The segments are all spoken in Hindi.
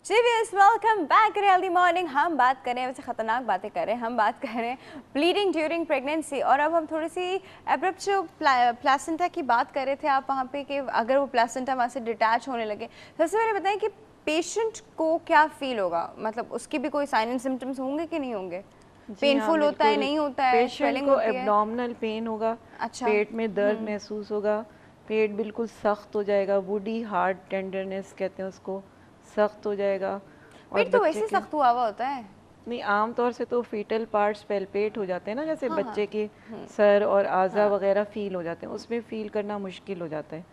जी viewers, welcome back healthy morning. हम बात कर रहे हैं, वैसे ख़तरनाक बातें कर रहे हैं, हम बात कर रहे हैं ब्लीडिंग ड्यूरिंग प्रेगनेंसी। और अब हम थोड़ी सी एब्रप्ट जो प्लासेंटा की बात कर रहे थे आप वहाँ पे कि अगर वो प्लासेंटा वहाँ से डिटैच होने लगे, सबसे पहले बताएं कि पेशेंट को क्या फील होगा, मतलब उसकी भी कोई साइन एंड सिम्टम्स होंगे कि नहीं होंगे? जी हाँ, पेनफुल होता है, बिल्कुल। नहीं होता है, पेशेंट स्वेलिंग को होती है? एब्डोमिनल पेन होगा, अच्छा। पेट में दर्द महसूस होगा, पेट बिल्कुल सख्त हो जाएगा, वुडी हार्ड टेंडरनेस कहते हैं उसको, सख्त हो जाएगा। और पेट तो बच्चे वैसे के सख्त हुआ हुआ होता है। नहीं, आम तौर से तो फीटल पार्ट्स पेल्पेट हो जाते हैं ना, जैसे हाँ हाँ। बच्चे के सर और आज़ा हाँ। वगैरह फील हो जाते हैं, उसमें फील करना मुश्किल हो जाता है,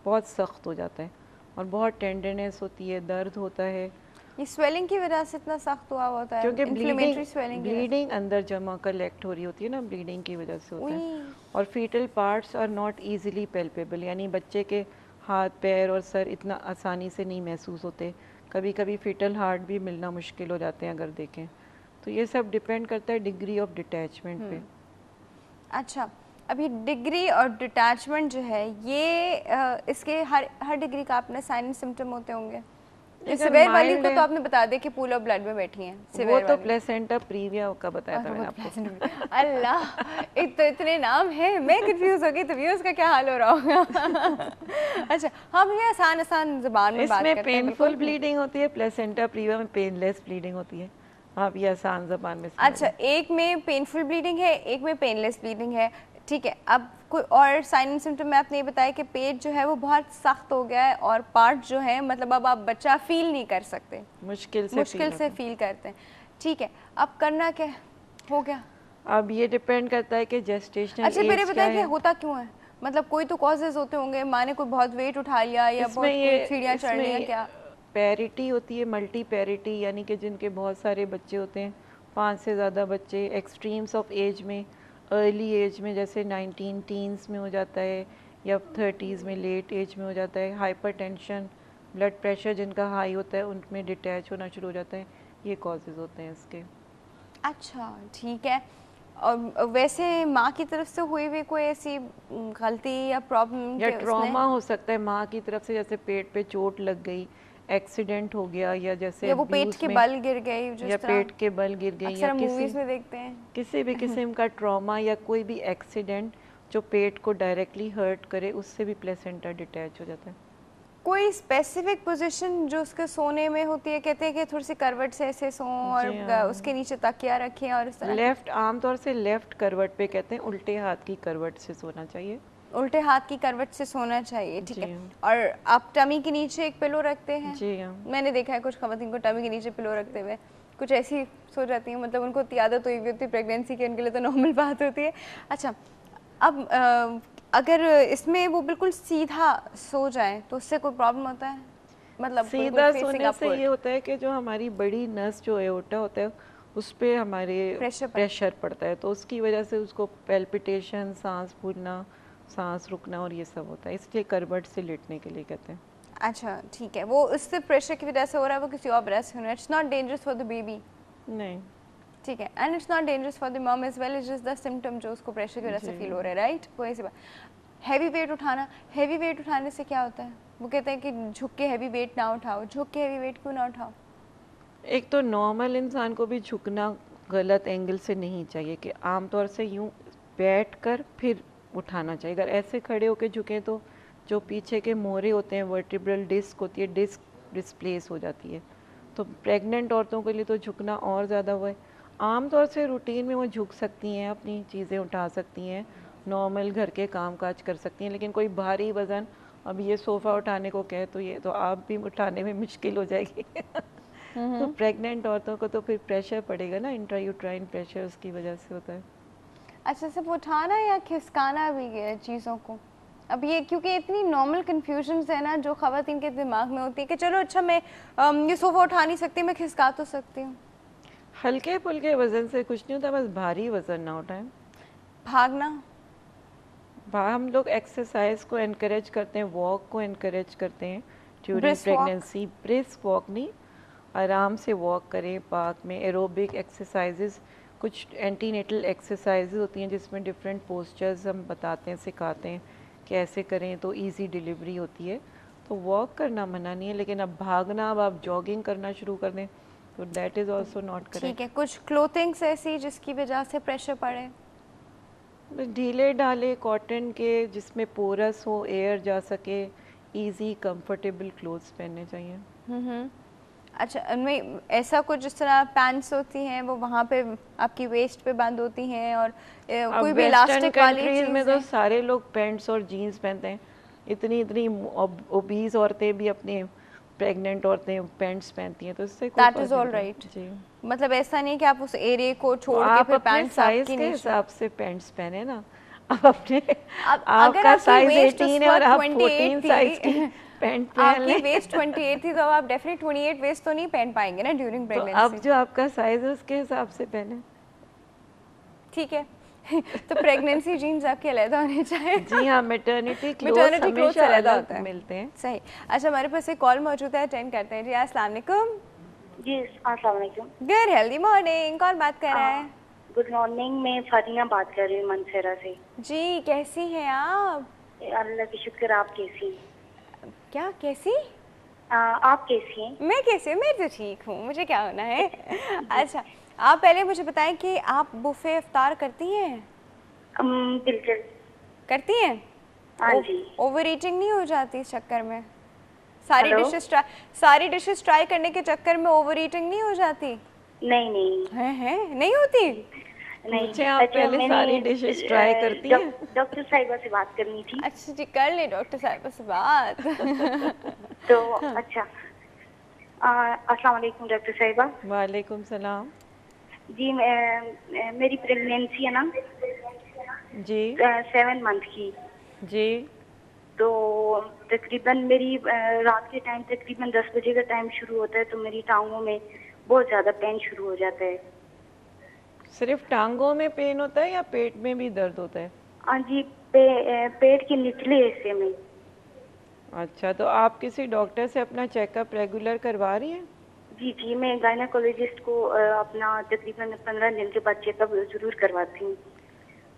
बहुत सख्त हो जाता है और बहुत टेंडरनेस होती है, दर्द होता है। ये स्वेलिंग की वजह से इतना सख्त हुआ होता है, क्योंकि ब्लीडिंग इन्फ्लेमेटरी स्वेलिंग की वजह से? ब्लीडिंग अंदर जमा कलेक्ट हो रही होती है ना, ब्लीडिंग की वजह से होता उई। है। और foetal parts are not easily palpable, यानी बच्चे के हाथ पैर और सर इतना आसानी से नहीं महसूस होते, कभी कभी फीटल हार्ट भी मिलना मुश्किल हो जाते हैं अगर देखें तो। ये सब डिपेंड करता है डिग्री ऑफ डिटैचमेंट पे। अच्छा, अभी डिग्री और डिटैचमेंट जो है ये इसके हर डिग्री का अपने साइन एंड सिम्टम होते होंगे। जो अगर सिवियर वाली माइल्ड को तो है आपने बता दिया कि पूल ऑफ ब्लड में बैठी हैं, वो सिवियर तो वाली। प्लेसेंटा प्रीविया का बताया और था वो मैंने आपको। प्लेसेंट, अल्लाह, एक तो इतने नाम है, मैं कंफ्यूज हो गई, तो व्यूअर्स का क्या हाल हो रहा होगा। अच्छा, हम ये आसान आसान जुबान में बात इसमें करते हैं, पेनफुल बिल्कुल। ब्लीडिंग होती है, प्लेसेंटा प्रीविया में पेनलेस ब्लीडिंग होती है। आप ये आसान ज़बान में समझ अच्छा, लें। एक में पेनफुल ब्लीडिंग है, एक में पेनलेस ब्लीडिंग है, ठीक है। अब कोई और साइन एंड सिम्टम में आपने ये बताया कि पेट जो है वो बहुत सख्त हो गया है और पार्ट जो है, मतलब अब आप बच्चा फील नहीं कर सकते, मुश्किल से फील करते हैं, ठीक है। अब करना क्या है? हो गया। अब ये डिपेंड करता है कि जेस्टेशनल अच्छा, मेरे एज क्या बताया कि है। होता क्यों है, मतलब कोई तो कॉजेज होते होंगे, माँ ने कोई बहुत वेट उठा लिया या बहुत कोई सीढ़ियाँ चढ़ लिया इसमें क्या? पैरिटी होती है, मल्टी पैरिटी, यानी कि जिनके बहुत सारे बच्चे होते हैं, 5 से ज़्यादा बच्चे, एक्सट्रीम्स ऑफ एज में, अर्ली एज में जैसे 19 टीन्स में हो जाता है या 30s में, लेट एज में हो जाता है। हाइपरटेंशन, ब्लड प्रेशर जिनका हाई होता है उनमें डिटैच होना शुरू हो जाता है, ये कॉजेज़ होते हैं इसके। अच्छा, ठीक है। और वैसे माँ की तरफ से हुई हुई कोई ऐसी गलती या प्रॉब्लम या के उसने, ट्रॉमा हो सकता है माँ की तरफ से, जैसे पेट पे चोट लग गई, एक्सीडेंट हो गया, या जैसे या वो पेट अब्यूज़ के में, बल गिर गई, या जिस तरह पेट के बल गिर गई, अक्सर या हम किसी मूवीज में देखते हैं। किसी भी किस्म का ट्रॉमा या कोई भी एक्सीडेंट जो पेट को डायरेक्टली हर्ट करे, उससे भी प्लेसेंटा डिटैच हो जाता है। कोई स्पेसिफिक पोजीशन जो उसके सोने में होती है? कहते हैं कि थोड़ी सी करवट से ऐसे सों और जी हाँ, उसके नीचे तकिया रखें और इस तरह की। लेफ्ट, आमतौर से लेफ्ट करवट पे कहते हैं, उल्टे हाथ की करवट से सोना चाहिए। उल्टे हाथ की करवट से सोना चाहिए, ठीक है। जी हाँ। और आप टमी के नीचे एक पिलो रखते हैं? जी हाँ। मैंने देखा है कुछ खवातीन को टमी के नीचे पिलो रखते हुए, कुछ ऐसी सो जाती हैं, मतलब उनको इतनी आदत हुई हुई होती है प्रेगनेंसी की, उनके लिए तो नॉर्मल बात होती है। अच्छा, अब अगर इसमें वो बिल्कुल सीधा सो जाए तो उससे कोई प्रॉब्लम होता है, मतलब बिल्कुल सीधा फेसिंग सोने से ये अपवर्ड? होता है कि जो हमारी बड़ी नस जो एओर्टा होता है उस पे हमारे प्रेशर पर? प्रेशर पड़ता है, तो उसकी वजह से उसको पेल्पिटेशन, सांस फूलना, सांस रुकना और ये सब होता है, इसलिए करवट से लेटने के लिए कहते हैं। अच्छा, ठीक है। वो उससे प्रेशर की वजह से हो रहा है, वो किसी और वजह से हो रहा है। It's not dangerous for the baby, नहीं। ठीक है। And it's not dangerous for the mum as well, it's just the symptom जो उसको प्रेशर की वजह से जी। फील हो रहा है, राइट? कोई सी बात। हैवी वेट उठाना, हैवी वेट उठाने से क्या होता है? वो कहते हैं कि झुक के हैवी वेट ना उठाओ, झुक के हैवी वेट क्यों ना उठाओ? एक तो नॉर्मल इंसान को भी झुकना गलत एंगल से नहीं चाहिए, कि आमतौर से यूं बैठ कर फिर उठाना चाहिए। अगर ऐसे खड़े होकर झुकें तो जो पीछे के मोरे होते हैं, वर्टिब्रल डिस्क होती है, डिस्क डिस्प्लेस हो जाती है, तो प्रेग्नेंट औरतों के लिए तो झुकना और ज़्यादा हुआ है। आमतौर से रूटीन में वो झुक सकती हैं, अपनी चीज़ें उठा सकती हैं, नॉर्मल घर के काम काज कर सकती हैं, लेकिन कोई भारी वज़न, अब ये सोफ़ा उठाने को कहे तो ये तो आप भी उठाने में मुश्किल हो जाएगी। तो प्रेग्नेंट औरतों को तो फिर प्रेशर पड़ेगा ना, इंट्रायूट्राइन प्रेशर, उसकी वजह से होता है। अच्छा, सिर्फ उठाना या खिसकाना भी है चीज़ों को? अब ये क्योंकि इतनी नॉर्मल कन्फ्यूजन्स है ना जो ख़वातीन के दिमाग में होती है कि चलो अच्छा मैं ये सोफ़ा उठा नहीं सकती, मैं खिसका तो सकती हूँ। हल्के फुल्के वज़न से कुछ नहीं होता, बस भारी वज़न ना उठाएं। भागना? हम लोग एक्सरसाइज को एनकरेज करते हैं, वॉक को एनकरेज करते हैं during brisk walk? Pregnancy. Brisk walk नहीं, आराम से वॉक करें पार्क में। एरोबिक एक्सरसाइजेज, कुछ एंटीनेटल एक्सरसाइजेज होती हैं जिसमें डिफरेंट पोस्चर्स हम बताते हैं, सिखाते हैं कैसे करें तो इजी डिलीवरी होती है। तो वॉक करना मना नहीं है, लेकिन अब भागना, अब आप जॉगिंग करना शुरू कर दें तो that is also not correct. ठीक है, कुछ क्लोथिंग्स ऐसी जिसकी वजह से प्रेशर पड़े? ढीले ढाले कॉटन के, जिसमें पोरस हो, एयर जा सके, इजी कंफर्टेबल क्लोथ्स पहनने चाहिए। अच्छा, उनमें ऐसा कुछ जिस तरह पैंट्स होती हैं वो वहाँ पे आपकी वेस्ट पे बंद होती हैं, और कोई भी इलास्टिक वाली कंट्रीज में तो चीज़ें? सारे लोग पैंट्स और जीन्स पहनते हैं। इतनी इतनी ओबीज औरतें भी, अपने प्रेग्नेंट औरतें पैंट्स पहनती हैं, तो इससे कोई दैट फर्क इज नहीं ऑल पड़ता। राइट। जी, मतलब ऐसा नहीं कि आप उस एरिया को तो छोड़ के आप फिर अपने पैंट्स साइज आपकी के नीचे। हिसाब से पैंट्स पहने ना। अब अपने अब अगर आपका आपकी साइज वेस्ट उस 18 है और वक्त आप 28 14 साइज की थी पैंट पहन आपकी लें। वेस्ट 28 थी, तो अब आप डेफिनेट 28 वेस्ट तो नहीं पहन पाएंगे ना ड्यूरिंग तो अब प्रेगनेंसी। जो आपका साइज है उसके हिसाब से पहने। ठीक है। तो प्रेगनेंसी जीन्स आपके अलग होने चाहिए। जी हाँ, मैटरनिटी क्लोथ्स मैटरनिटी क्लोथ्स हमेशा अलग अलग होता है। मिलते हैं। सही। अच्छा, हमारे पास एक कॉल मौजूद है, अटेंड करते हैं जी। अस्सलाम वालेकुम। जी अस्सलाम वालेकुम। गुड हेल्दी मॉर्निंग, कौन बात कर रहा है? गुड मॉर्निंग, मैं फातिमा बात कर रही हूँ मनसेरा से। जी, कैसी हैं आप? अल्लाह की शुक्र, आप कैसी हैं? क्या कैसी? आप कैसी हैं? मैं कैसी हूँ? मैं तो ठीक हूँ, मुझे क्या होना है। अच्छा, आप पहले मुझे बताएं कि आप बुफे इफ्तार करती हैं? बिल्कुल करती हैं? हाँ जी। ओवर ईटिंग नहीं हो जाती इस चक्कर में? सारी हेलो? डिशेस ट्राई करने के चक्कर में ओवर ईटिंग नहीं हो जाती? नहीं नहीं है नहीं होती? नहीं। पूछें, आप पहले सारी डिशेस ट्राई करती हैं? डॉक्टर साहिबा से बात करनी थी। अच्छा जी, कर ले डॉक्टर साहब से बात। तो अच्छा, अस्सलाम वालेकुम डॉक्टर साहिबा। वालेकुम सलाम। जी मेरी प्रेगनेंसी है ना जी 7 मंथ की। जी तो तकरीबन मेरी रात के टाइम तकरीबन 10 बजे का टाइम शुरू होता है, तो मेरी टांगों में बहुत ज़्यादा पेन शुरू हो जाता है। सिर्फ टांगों में पेन होता है या पेट में भी दर्द होता है? हाँ जी, पेट के निचले हिस्से में। अच्छा, तो आप किसी डॉक्टर से अपना चेकअप रेगुलर करवा रही हैं? जी जी, मैं गायनाकोलॉजिस्ट को अपना तकरीबन 15 दिन के बाद चेकअप ज़रूर करवाती हूँ।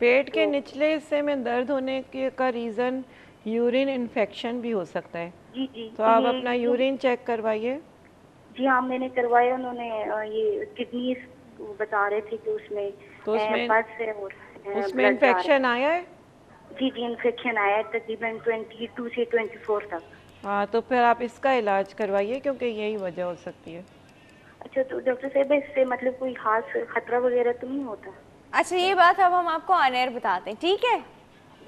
पेट के निचले हिस्से में दर्द होने के का रीज़न यूरिन इन्फेक्शन भी हो सकता है। जी जी, तो आप अपना यूरिन चेक करवाइए। जी हाँ, मैंने करवाया। उन्होंने ये किडनी बता रहे थे कि उसमें तो उसमें पस है और उसमें blood जा रहा है। इन्फेक्शन आया है? जी जी, इन्फेक्शन आया है तकरीबन 22 से 24 तक। हाँ, तो फिर आप इसका इलाज करवाइए, क्योंकि यही वजह हो सकती है। अच्छा, तो डॉक्टर साहब इससे मतलब कोई खास खतरा वगैरह तो नहीं होता? अच्छा, ये बात अब हम आपको ऑन एयर बताते हैं, ठीक है?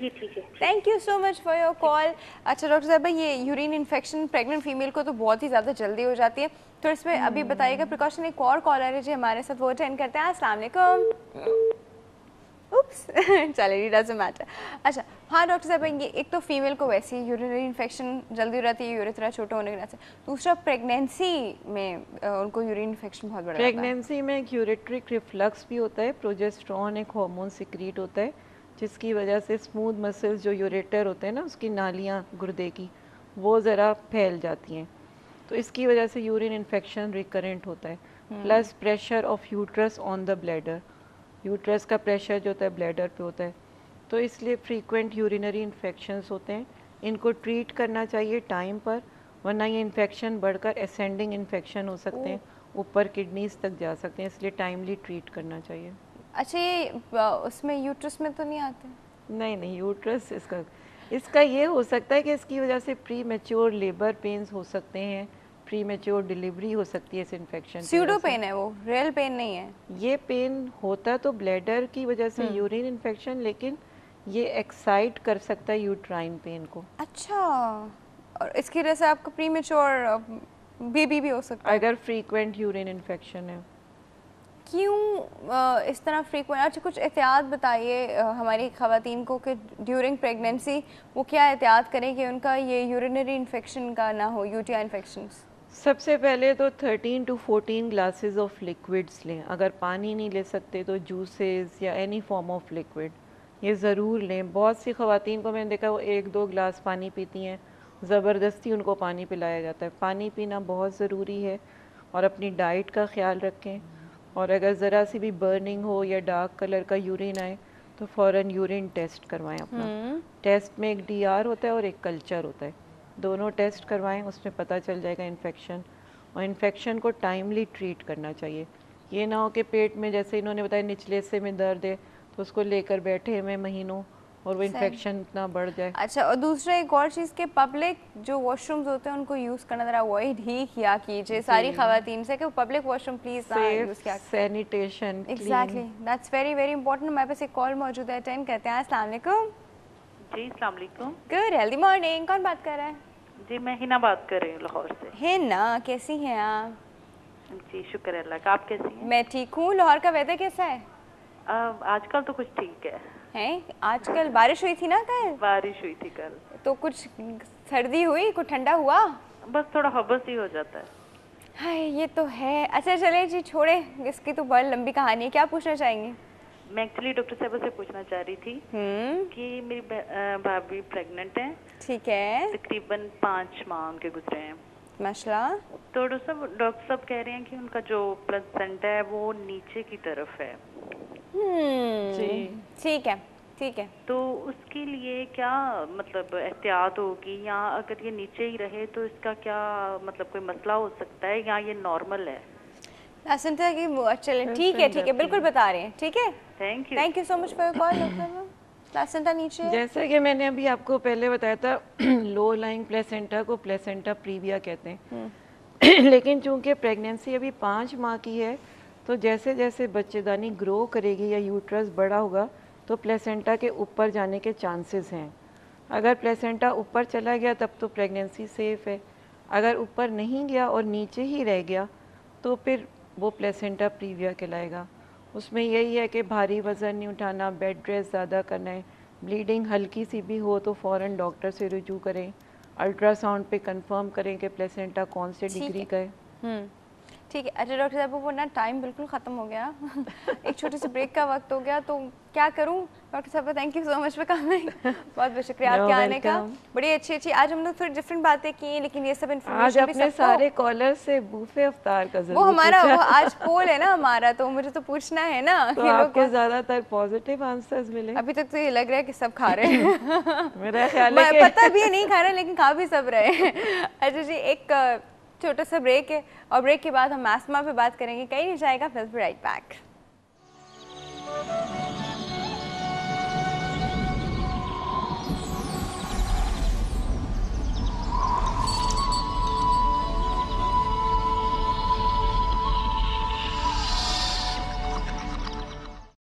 जी ठीक है। Thank you so much for your call. अच्छा डॉक्टर साहब, ये यूरिन इन्फेक्शन प्रेग्नेंट फीमेल को तो बहुत ही ज़्यादा जल्दी हो जाती है, तो इसमें अभी बताइएगा प्रिकॉशन। एक और कॉलर है जी हमारे साथ, वो अटेंड करते हैं। अस्सलाम वालेकुम। उप्स। चलिए, डजंट मैटर। अच्छा हाँ डॉक्टर साहब, ये एक तो फीमेल को वैसे ही यूरिनरी इन्फेक्शन जल्दी हो जाती है, यूरेथ्रा छोटा होने की वजह से। दूसरा, प्रेगनेंसी में उनको यूरिन इन्फेक्शन बहुत बड़ा होता है। प्रेगनेंसी में एक यूरेट्रिक रिफ्लक्स भी होता है। प्रोजेस्टेरोन एक हार्मोन सिक्रीट होता है, जिसकी वजह से स्मूथ मसल्स जो यूरेटर होते हैं ना, उसकी नालियाँ गुर्दे की, वो ज़रा फैल जाती हैं, तो इसकी वजह से यूरिन इन्फेक्शन रिकरेंट होता है। Plus pressure of uterus on the bladder, uterus का प्रेशर जो होता है ब्लैडर पे होता है, तो इसलिए फ्रीक्वेंट यूरिनरी इन्फेक्शंस होते हैं। इनको ट्रीट करना चाहिए टाइम पर, वरना ये इन्फेक्शन बढ़कर असेंडिंग इन्फेक्शन हो सकते हैं, ऊपर किडनीज तक जा सकते हैं, इसलिए टाइमली ट्रीट करना चाहिए। अच्छा, ये उसमें यूट्रस में तो नहीं आते? नहीं नहीं, यूट्रस इसका ये हो सकता है कि इसकी वजह से प्री मैच्योर लेबर पेन्स हो सकते हैं, प्री मैच्योर डिलीवरी हो सकती है इस इन्फेक्शन की स्यूडो वजह से। पेन है वो, रियल पेन नहीं है। ये पेन होता तो ब्लैडर की वजह से यूरिन इन्फेक्शन, लेकिन ये एक्साइट कर सकता है यूट्राइन पेन को। अच्छा, और इसकी वजह से आपका प्रीमेच्योर बेबी भी हो सकता है अगर फ्रीक्वेंट यूरिन इन्फेक्शन है। क्यों इस तरह फ्रीक्वेंट? अच्छा, कुछ एहतियात बताइए हमारी ख़वातीन को कि ड्यूरिंग प्रेगनेंसी वो क्या एहतियात करें कि उनका ये यूरिनरी इन्फेक्शन का ना हो, यूटीआई इन्फेक्शंस। सबसे पहले तो 13 to 14 ग्लासेस ऑफ लिक्विड्स लें। अगर पानी नहीं ले सकते तो जूसेस या एनी फॉर्म ऑफ लिक्विड ये ज़रूर लें। बहुत सी ख़वातीन को मैंने देखा वो 1-2 ग्लास पानी पीती हैं, ज़बरदस्ती उनको पानी पिलाया जाता है। पानी पीना बहुत ज़रूरी है, और अपनी डाइट का ख्याल रखें। और अगर ज़रा सी भी बर्निंग हो या डार्क कलर का यूरिन आए तो फ़ौरन यूरिन टेस्ट करवाएं अपना। टेस्ट में एक DR होता है और एक कल्चर होता है। दोनों टेस्ट करवाएं, उसमें पता चल जाएगा इन्फेक्शन। और इन्फेक्शन को टाइमली ट्रीट करना चाहिए। ये ना हो कि पेट में, जैसे इन्होंने बताया, निचले हिस्से में दर्द है तो उसको लेकर बैठे हुए महीनों और वो इन्फेक्शन इतना बढ़ जाए। अच्छा, और दूसरा एक और चीज़ के पब्लिक जो वॉशरूम्स होते हैं उनको यूज़ करना ज़रा अवॉइड ही किया कीजिए सारी ख़वातीन से, कि पब्लिक वॉशरूम प्लीज़ ना यूज़ किया। Sanitation, exactly, that's very very important. हमारे पास एक कॉल मौजूद है, अटेंड करते हैं। अस्सलाम वालेकुम। जी अस्सलाम वालेकुम। Good healthy morning. कौन बात कर रहा है? जी मैं हिना बात कर रही हूँ लाहौर से। हिना, कैसी हैं आप? जी शुक्र है अल्लाह का, आप कैसी हैं? मैं ठीक हूँ। लाहौर का वेदर कैसा है? आजकल तो कुछ ठीक है। हैं? आजकल बारिश हुई थी ना कल? बारिश हुई थी कल। तो कुछ सर्दी हुई, कुछ ठंडा हुआ? बस थोड़ा हबस ही हो जाता है। हाय, ये तो है। अच्छा चले जी, छोड़े, इसकी तो बहुत लंबी कहानी है। क्या पूछना चाहेंगे? मैं एक्चुअली डॉक्टर साहब से पूछना चाह रही थी कि मेरी भाभी प्रेग्नेंट है। ठीक है। तकरीबन 5 माह उनके गुजरे हैं माशाल्लाह। तो डॉक्टर साहब कह रहे हैं कि उनका जो प्लेसेंटा है वो नीचे की तरफ है। जी ठीक है, ठीक है। तो उसके लिए क्या मतलब एहतियात होगी, या अगर ये नीचे ही रहे तो इसका क्या मतलब कोई मसला हो सकता है, या ये नॉर्मल है? प्लेसेंटा की चले, ठीक है, ठीक है, बिल्कुल बता रहे हैं। ठीक है, thank you so much for your call doctor. Placenta नीचे है। जैसा कि मैंने अभी आपको पहले बताया था, लो लाइंग प्लेसेंटा को प्लेसेंटा प्रीविया कहते हैं। लेकिन चूंकि प्रेगनेंसी अभी 5 माह की है, तो जैसे जैसे बच्चेदानी ग्रो करेगी या यूट्रस बड़ा होगा तो प्लेसेंटा के ऊपर जाने के चांसेस हैं। अगर प्लेसेंटा ऊपर चला गया तब तो प्रेगनेंसी सेफ़ है। अगर ऊपर नहीं गया और नीचे ही रह गया तो फिर वो प्लेसेंटा प्रीविया कहलाएगा। उसमें यही है कि भारी वज़न नहीं उठाना, बेड रेस्ट ज़्यादा करना है, ब्लीडिंग हल्की सी भी हो तो फ़ौरन डॉक्टर से रुजू करें, अल्ट्रासाउंड पे कंफर्म करें कि प्लेसेंटा कौन से डिग्री का है। ठीक है। अच्छा डॉक्टर साहब, वो ना टाइम बिल्कुल ख़त्म हो गया। एक छोटे से ब्रेक का वक्त हो गया, तो क्या करूं? डॉक्टर साहब thank you so much for coming. बहुत बहुत शुक्रिया आपके आने का। बड़ी अच्छी अच्छी आज हम लोग थोड़ी डिफरेंट बातें की, लेकिन ये सब इन्फॉर्मेशन आज अपने सारे कॉलर से बूफे अफ्तार का वो हमारा वो आज पोल है ना हमारा, तो मुझे तो पूछना है ना तो आपको ज़्यादातर पॉजिटिव आंसर्स मिले। अभी तक तो ये लग रहा है कि सब खा रहे हैं। मेरा ख्याल है पता भी नहीं खा रहे, लेकिन खा भी सब रहे हैं। अच्छा जी, एक छोटा सा ब्रेक है और ब्रेक के बाद हम आसमा पे बात करेंगे। कहीं नहीं जाएगा, फिर राइट बैक।